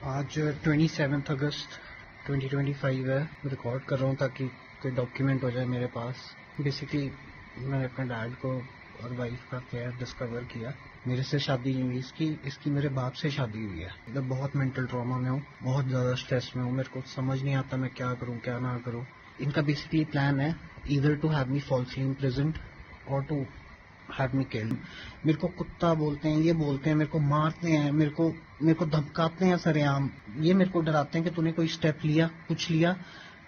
आज 27 अगस्त 2025 है। रिकॉर्ड कर रहा हूँ ताकि कोई डॉक्यूमेंट हो जाए मेरे पास। बेसिकली मैंने अपने डैड को और वाइफ का केयर डिस्कवर किया। मेरे से शादी नहीं हुई इसकी मेरे बाप से शादी हुई है। मतलब बहुत मेंटल ट्रॉमा में हूँ, बहुत ज़्यादा स्ट्रेस में हूँ। मेरे को समझ नहीं आता मैं क्या करूँ क्या ना करूँ। इनका बेसिकली प्लान है either to have me falsely imprisoned और टू हैव मी किल्ड। मेरे को कुत्ता बोलते हैं, ये बोलते हैं, मेरे को मारते हैं, मेरे को धमकाते हैं सरेआम। ये मेरे को डराते हैं कि तूने कोई स्टेप लिया, कुछ लिया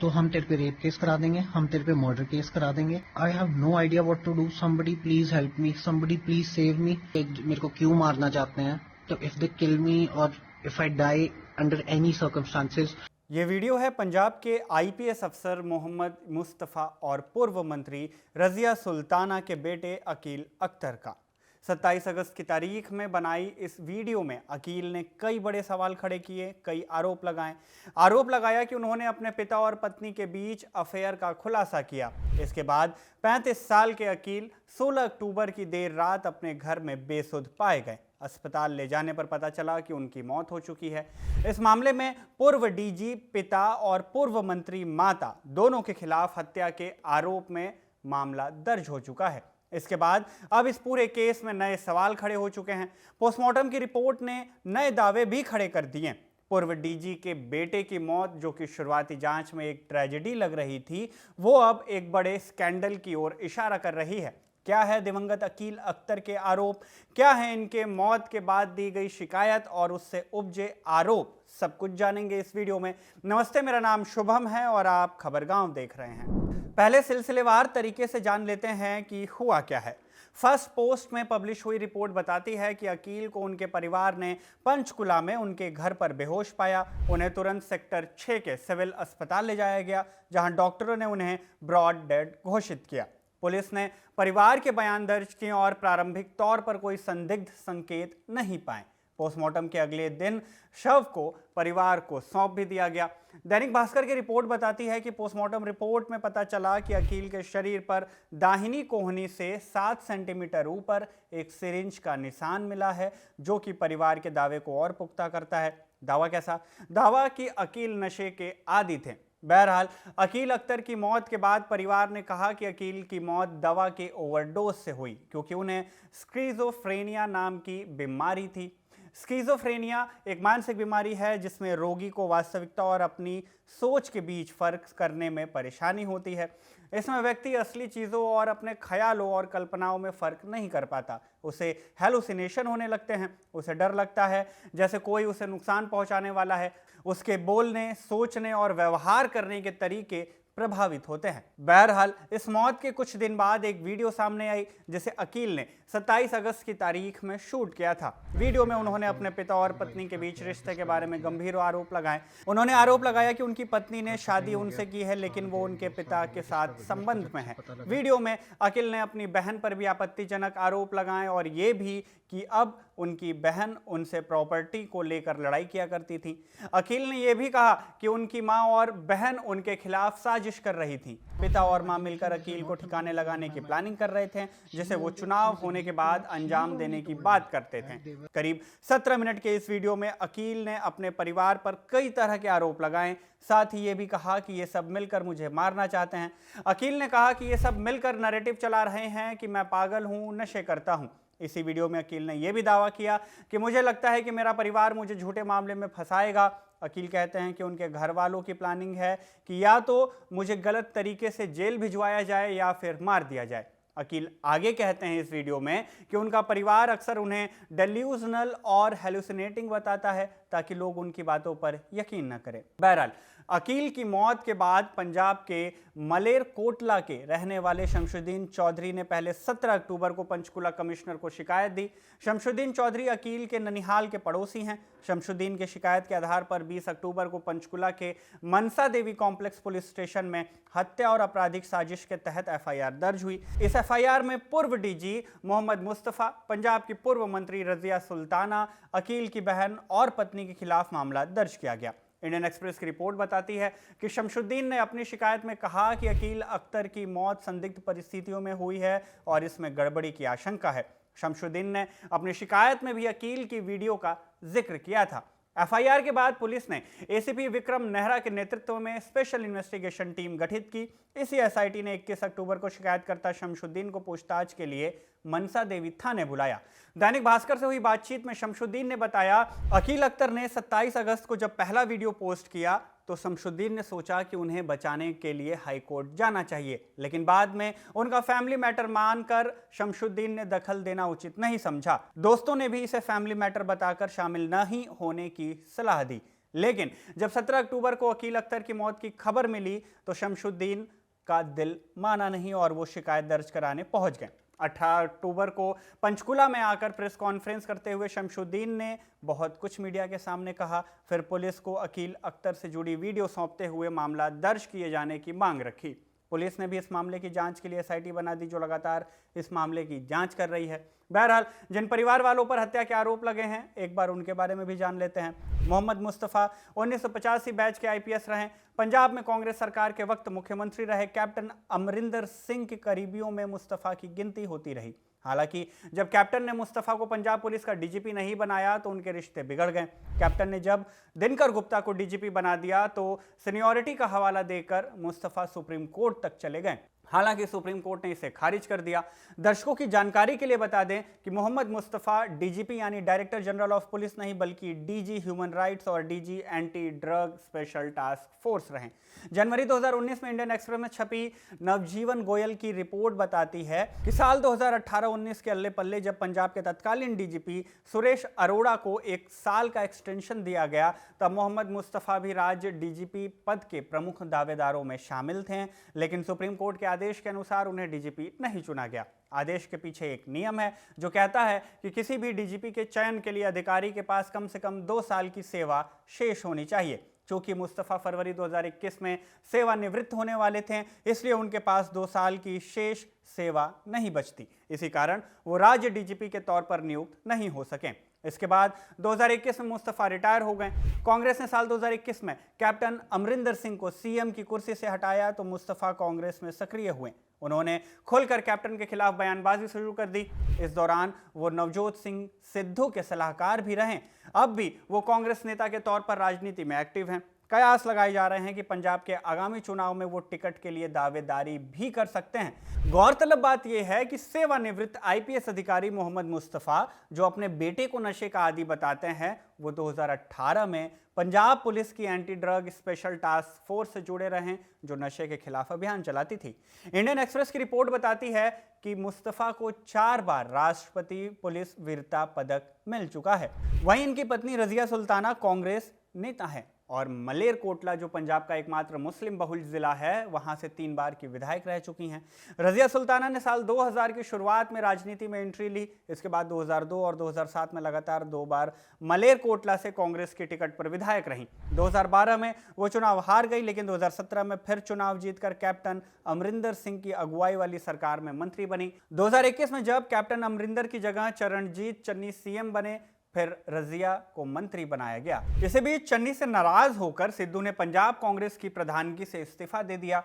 तो हम तेरे पे रेप केस करा देंगे, हम तेरे पे मर्डर केस करा देंगे। I have no idea what to do. Somebody please help me, somebody please save me. मेरे को क्यों मारना चाहते हैं? तो इफ दे किल मी और if I die under any circumstances. ये वीडियो है पंजाब के आईपीएस अफसर मोहम्मद मुस्तफ़ा और पूर्व मंत्री रज़िया सुल्ताना के बेटे अकील अख्तर का। 27 अगस्त की तारीख में बनाई इस वीडियो में अकील ने कई बड़े सवाल खड़े किए, कई आरोप लगाया कि उन्होंने अपने पिता और पत्नी के बीच अफेयर का खुलासा किया। इसके बाद 35 साल के अकील 16 अक्टूबर की देर रात अपने घर में बेसुध पाए गए। अस्पताल ले जाने पर पता चला कि उनकी मौत हो चुकी है। इस मामले में पूर्व डीजी पिता और पूर्व मंत्री माता दोनों के खिलाफ हत्या के आरोप में मामला दर्ज हो चुका है। इसके बाद अब इस पूरे केस में नए सवाल खड़े हो चुके हैं। पोस्टमार्टम की रिपोर्ट ने नए दावे भी खड़े कर दिए। पूर्व डीजी के बेटे की मौत, जो कि शुरुआती जांच में एक ट्रेजेडी लग रही थी, वो अब एक बड़े स्कैंडल की ओर इशारा कर रही है। क्या है दिवंगत अकील अख्तर के आरोप, क्या है इनके मौत के बाद दी गई शिकायत और उससे उपजे आरोप, सब कुछ जानेंगे इस वीडियो में। नमस्ते, मेरा नाम शुभम है और आप खबरगांव देख रहे हैं। पहले सिलसिलेवार तरीके से जान लेते हैं कि हुआ क्या है। फर्स्ट पोस्ट में पब्लिश हुई रिपोर्ट बताती है कि अकील को उनके परिवार ने पंचकुला में उनके घर पर बेहोश पाया। उन्हें तुरंत सेक्टर 6 के सिविल अस्पताल ले जाया गया, जहां डॉक्टरों ने उन्हें ब्रॉड डेड घोषित किया। पुलिस ने परिवार के बयान दर्ज किए और प्रारंभिक तौर पर कोई संदिग्ध संकेत नहीं पाए। पोस्टमार्टम के अगले दिन शव को परिवार को सौंप भी दिया गया। दैनिक भास्कर की रिपोर्ट बताती है कि पोस्टमार्टम रिपोर्ट में पता चला कि अकील के शरीर पर दाहिनी कोहनी से 7 सेंटीमीटर ऊपर एक सिरिंज का निशान मिला है, जो कि परिवार के दावे को और पुख्ता करता है। दावा कैसा? दावा कि अकील नशे के आदी थे। बहरहाल अकील अख्तर की मौत के बाद परिवार ने कहा कि अकील की मौत दवा के ओवरडोज से हुई, क्योंकि उन्हें स्किज़ोफ्रेनिया नाम की बीमारी थी। स्किज़ोफ्रेनिया एक मानसिक बीमारी है जिसमें रोगी को वास्तविकता और अपनी सोच के बीच फर्क करने में परेशानी होती है। इसमें व्यक्ति असली चीज़ों और अपने ख्यालों और कल्पनाओं में फ़र्क नहीं कर पाता। उसे हेलुसिनेशन होने लगते हैं, उसे डर लगता है जैसे कोई उसे नुकसान पहुंचाने वाला है। उसके बोलने, सोचने और व्यवहार करने के तरीके प्रभावित होते हैं। बहरहाल इस मौत के कुछ दिन बाद एक वीडियो सामने आई जिसे अकील ने 27 अगस्त की तारीख में शूट किया था। वीडियो में उन्होंने अपने पिता और पत्नी के बीच रिश्ते के बारे में गंभीर आरोप लगाए। उन्होंने आरोप लगाया कि उनकी पत्नी ने शादी उनसे की है, लेकिन वो उनके पिता के साथ संबंध में है। वीडियो में अकील ने अपनी बहन पर भी आपत्तिजनक आरोप लगाए और ये भी कि अब उनकी बहन उनसे प्रॉपर्टी को लेकर लड़ाई किया करती थी। अकील ने यह भी कहा कि उनकी मां और बहन उनके खिलाफ साजिश कर रही थी। पिता और मां मिलकर अकील को ठिकाने लगाने की प्लानिंग कर रहे थे, जिसे वो चुनाव होने के बाद अंजाम देने की बात करते थे। करीब 17 मिनट के इस वीडियो में अकील ने अपने परिवार पर कई तरह के आरोप लगाए। साथ ही ये भी कहा कि ये सब मिलकर मुझे मारना चाहते हैं। अकील ने कहा कि ये सब मिलकर नैरेटिव चला रहे हैं कि मैं पागल हूं, नशे करता हूं। इसी वीडियो में अकील ने यह भी दावा किया कि मुझे लगता है कि मेरा परिवार मुझे झूठे मामले में फंसाएगा। अकील कहते हैं कि उनके घर वालों की प्लानिंग है कि या तो मुझे गलत तरीके से जेल भिजवाया जाए या फिर मार दिया जाए। अकील आगे कहते हैं इस वीडियो में कि उनका परिवार अक्सर उन्हें डेल्यूजनल और हेलुसिनेटिंग बताता है ताकि लोग उनकी बातों पर यकीन न करें। बहरहाल अकील की मौत के बाद पंजाब के मलेरकोटला के रहने वाले शमशुद्दीन चौधरी ने पहले 17 अक्टूबर को पंचकुला कमिश्नर को शिकायत दी। शमशुद्दीन चौधरी अकील के ननिहाल के पड़ोसी हैं। शमशुद्दीन की शिकायत के आधार पर 20 अक्टूबर को पंचकुला के Mansa Devi complex police station में हत्या और आपराधिक साजिश के तहत एफआईआर दर्ज हुई। इस एफआईआर में पूर्व डीजी मोहम्मद मुस्तफ़ा, पंजाब की पूर्व मंत्री रज़िया सुल्ताना, अकील की बहन और पत्नी के खिलाफ मामला दर्ज किया गया। इंडियन एक्सप्रेस की रिपोर्ट बताती है कि शमशुद्दीन ने अपनी शिकायत में कहा कि अकील अख्तर की मौत संदिग्ध परिस्थितियों में हुई है और इसमें गड़बड़ी की आशंका है। शमशुद्दीन ने अपनी शिकायत में भी अकील की वीडियो का जिक्र किया था। एफआईआर के बाद पुलिस ने एसीपी विक्रम नेहरा के नेतृत्व में स्पेशल इन्वेस्टिगेशन टीम गठित की। इसी एसआईटी ने 21 अक्टूबर को शिकायतकर्ता शमशुद्दीन को पूछताछ के लिए मनसा देवी थाने बुलाया। दैनिक भास्कर से हुई बातचीत में शमशुद्दीन ने बताया, अकील अख्तर ने 27 अगस्त को जब पहला वीडियो पोस्ट किया तो शमशुद्दीन ने सोचा कि उन्हें बचाने के लिए हाईकोर्ट जाना चाहिए, लेकिन बाद में उनका फैमिली मैटर मानकर शमशुद्दीन ने दखल देना उचित नहीं समझा। दोस्तों ने भी इसे फैमिली मैटर बताकर शामिल न ही होने की सलाह दी। लेकिन जब 17 अक्टूबर को अकील अख्तर की मौत की खबर मिली तो शमशुद्दीन का दिल माना नहीं और वो शिकायत दर्ज कराने पहुंच गए। 18 अक्टूबर को पंचकुला में आकर प्रेस कॉन्फ्रेंस करते हुए शमशुद्दीन ने बहुत कुछ मीडिया के सामने कहा। फिर पुलिस को अकील अख्तर से जुड़ी वीडियो सौंपते हुए मामला दर्ज किए जाने की मांग रखी। पुलिस ने भी इस मामले की जांच के लिए एसआईटी बना दी, जो लगातार इस मामले की जांच कर रही है। बहरहाल जिन परिवार वालों पर हत्या के आरोप लगे हैं, एक बार उनके बारे में भी जान लेते हैं। मोहम्मद मुस्तफ़ा 1985 बैच के आईपीएस रहे। पंजाब में कांग्रेस सरकार के वक्त मुख्यमंत्री रहे। कैप्टन अमरिंदर सिंह के करीबियों में मुस्तफ़ा की गिनती होती रही। हालांकि जब कैप्टन ने मुस्तफ़ा को पंजाब पुलिस का डीजीपी नहीं बनाया तो उनके रिश्ते बिगड़ गए। कैप्टन ने जब दिनकर गुप्ता को डीजीपी बना दिया तो सीनियरिटी का हवाला देकर मुस्तफ़ा सुप्रीम कोर्ट तक चले गए। हालांकि सुप्रीम कोर्ट ने इसे खारिज कर दिया। दर्शकों की जानकारी के लिए बता दें कि मोहम्मद मुस्तफ़ा डीजीपी यानी डायरेक्टर जनरल ऑफ पुलिस नहीं बल्कि डीजी ह्यूमन राइट्स और DG anti drug special task force रहे। जनवरी 2019 में इंडियन एक्सप्रेस में छपी नवजीवन गोयल की रिपोर्ट बताती है कि साल 2018-19 के अल्ले पल्ले जब पंजाब के तत्कालीन डीजीपी सुरेश अरोड़ा को 1 साल का एक्सटेंशन दिया गया तब मोहम्मद मुस्तफ़ा भी राज्य डीजीपी पद के प्रमुख दावेदारों में शामिल थे, लेकिन सुप्रीम कोर्ट के आदेश के अनुसार उन्हें डीजीपी नहीं चुना गया। आदेश के पीछे एक नियम है जो कहता है कि किसी भी डीजीपी के चयन के लिए अधिकारी के पास कम से कम 2 साल की सेवा शेष होनी चाहिए। चूंकि मुस्तफ़ा फरवरी 2021 में सेवानिवृत्त होने वाले थे, इसलिए उनके पास 2 साल की शेष सेवा नहीं बचती। इसी कारण वो राज्य डीजीपी के तौर पर नियुक्त नहीं हो सके। इसके बाद 2021 में मुस्तफ़ा रिटायर हो गए। कांग्रेस ने साल 2021 में कैप्टन अमरिंदर सिंह को सीएम की कुर्सी से हटाया तो मुस्तफ़ा कांग्रेस में सक्रिय हुए। उन्होंने खुलकर कैप्टन के खिलाफ बयानबाजी शुरू कर दी। इस दौरान वो नवजोत सिंह सिद्धू के सलाहकार भी रहे। अब भी वो कांग्रेस नेता के तौर पर राजनीति में एक्टिव हैं। कयास लगाए जा रहे हैं कि पंजाब के आगामी चुनाव में वो टिकट के लिए दावेदारी भी कर सकते हैं। गौरतलब बात यह है कि सेवानिवृत्त आईपीएस अधिकारी मोहम्मद मुस्तफ़ा, जो अपने बेटे को नशे का आदी बताते हैं, वो 2018 में पंजाब पुलिस की anti drug special task force से जुड़े रहे, जो नशे के खिलाफ अभियान चलाती थी। इंडियन एक्सप्रेस की रिपोर्ट बताती है कि मुस्तफ़ा को 4 बार राष्ट्रपति पुलिस वीरता पदक मिल चुका है। वहीं इनकी पत्नी रजिया सुल्ताना कांग्रेस नेता है और मलेरकोटला, जो पंजाब का एकमात्र मुस्लिम बहुल जिला है, वहां से 3 बार की विधायक रह चुकी हैं। रजिया सुल्ताना ने साल 2000 की शुरुआत में राजनीति में एंट्री ली। इसके बाद 2002 और 2007 में लगातार 2 बार मलेरकोटला से कांग्रेस की टिकट पर विधायक रहीं। 2012 में वो चुनाव हार गई, लेकिन 2017 में फिर चुनाव जीतकर कैप्टन अमरिंदर सिंह की अगुवाई वाली सरकार में मंत्री बनी। 2021 में जब कैप्टन अमरिंदर की जगह चरणजीत चन्नी सीएम बने, फिर रजिया को मंत्री बनाया गया। इसी बीच चन्नी से नाराज होकर सिद्धू ने पंजाब कांग्रेस की प्रधानगी से इस्तीफा दे दिया।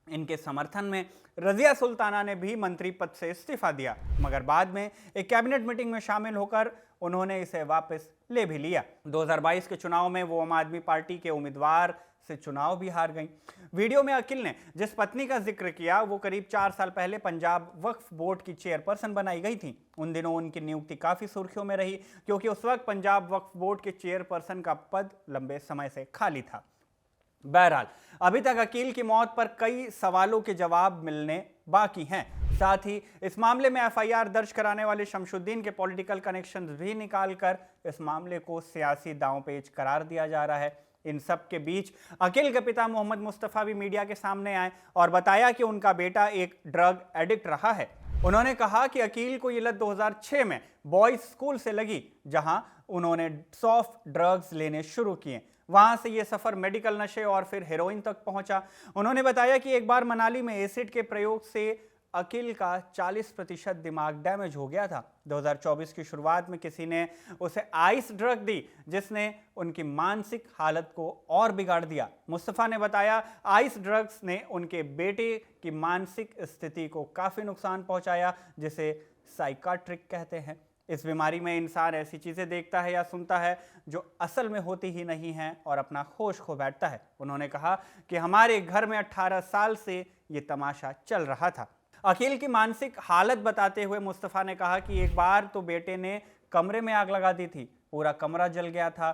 इनके समर्थन में रजिया सुल्ताना ने भी मंत्री पद से इस्तीफा दिया, मगर बाद में एक कैबिनेट मीटिंग में शामिल होकर उन्होंने इसे वापस ले भी लिया। 2022 के चुनाव में वो आम आदमी पार्टी के उम्मीदवार से चुनाव भी हार गई। वीडियो में अकील ने जिस पत्नी का जिक्र किया वो करीब 4 साल पहले पंजाब वक्फ बोर्ड की चेयरपर्सन बनाई गई थी। उन दिनों उनकी नियुक्ति काफी सुर्खियों में रही, क्योंकि उस वक्त पंजाब वक्फ बोर्ड के चेयरपर्सन का पद लंबे समय से खाली था। बहरहाल अभी तक अकील की मौत पर कई सवालों के जवाब मिलने बाकी हैं। साथ ही इस मामले में एफआईआर दर्ज कराने वाले शमशुद्दीन के पॉलिटिकल कनेक्शंस भी निकालकर इस मामले को सियासी दांवपेच करार दिया जा रहा है। इन सब के बीच अकील के पिता मोहम्मद मुस्तफ़ा भी मीडिया के सामने आए और बताया कि उनका बेटा एक ड्रग एडिक्ट रहा है। उन्होंने कहा कि अकील को ये लत 2006 में बॉयज स्कूल से लगी, जहां उन्होंने सॉफ्ट ड्रग्स लेने शुरू किए। वहां से ये सफर मेडिकल नशे और फिर हेरोइन तक पहुंचा। उन्होंने बताया कि एक बार मनाली में एसिड के प्रयोग से अकील का 40% दिमाग डैमेज हो गया था। 2024 की शुरुआत में किसी ने उसे आइस ड्रग दी, जिसने उनकी मानसिक हालत को और बिगाड़ दिया। मुस्तफ़ा ने बताया आइस ड्रग्स ने उनके बेटे की मानसिक स्थिति को काफ़ी नुकसान पहुंचाया, जिसे साइकाट्रिक कहते हैं। इस बीमारी में इंसान ऐसी चीजें देखता है या सुनता है जो असल में होती ही नहीं है और अपना होश खो बैठता है। उन्होंने कहा कि हमारे घर में 18 साल से ये तमाशा चल रहा था। अकील की मानसिक हालत बताते हुए मुस्तफ़ा ने कहा कि एक बार तो बेटे ने कमरे में आग लगा दी थी, पूरा कमरा जल गया था,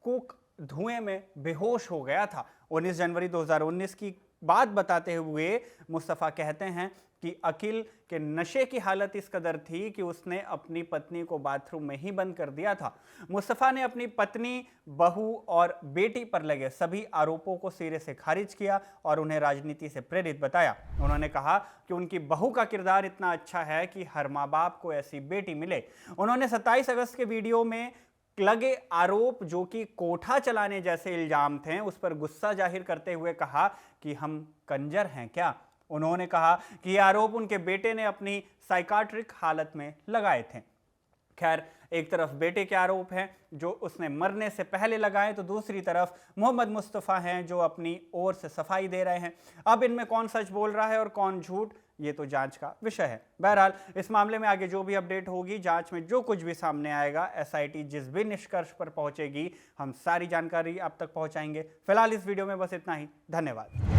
कुक धुएं में बेहोश हो गया था। 19 जनवरी 2019 की बात बताते हुए मुस्तफ़ा कहते हैं कि अकील के नशे की हालत इस कदर थी कि उसने अपनी पत्नी को बाथरूम में ही बंद कर दिया था। मुस्तफ़ा ने अपनी पत्नी, बहू और बेटी पर लगे सभी आरोपों को सिरे से खारिज किया और उन्हें राजनीति से प्रेरित बताया। उन्होंने कहा कि उनकी बहू का किरदार इतना अच्छा है कि हर माँ बाप को ऐसी बेटी मिले। उन्होंने 27 अगस्त के वीडियो में लगे आरोप, जो कि कोठा चलाने जैसे इल्जाम थे, उस पर गुस्सा जाहिर करते हुए कहा कि हम कंजर हैं क्या। उन्होंने कहा कि ये आरोप उनके बेटे ने अपनी साइकाट्रिक हालत में लगाए थे। खैर, एक तरफ बेटे के आरोप हैं जो उसने मरने से पहले लगाए, तो दूसरी तरफ मोहम्मद मुस्तफ़ा हैं जो अपनी ओर से सफाई दे रहे हैं। अब इनमें कौन सच बोल रहा है और कौन झूठ, ये तो जांच का विषय है। बहरहाल, इस मामले में आगे जो भी अपडेट होगी, जांच में जो कुछ भी सामने आएगा, एसआईटी जिस भी निष्कर्ष पर पहुंचेगी, हम सारी जानकारी आप तक पहुंचाएंगे। फिलहाल इस वीडियो में बस इतना ही। धन्यवाद।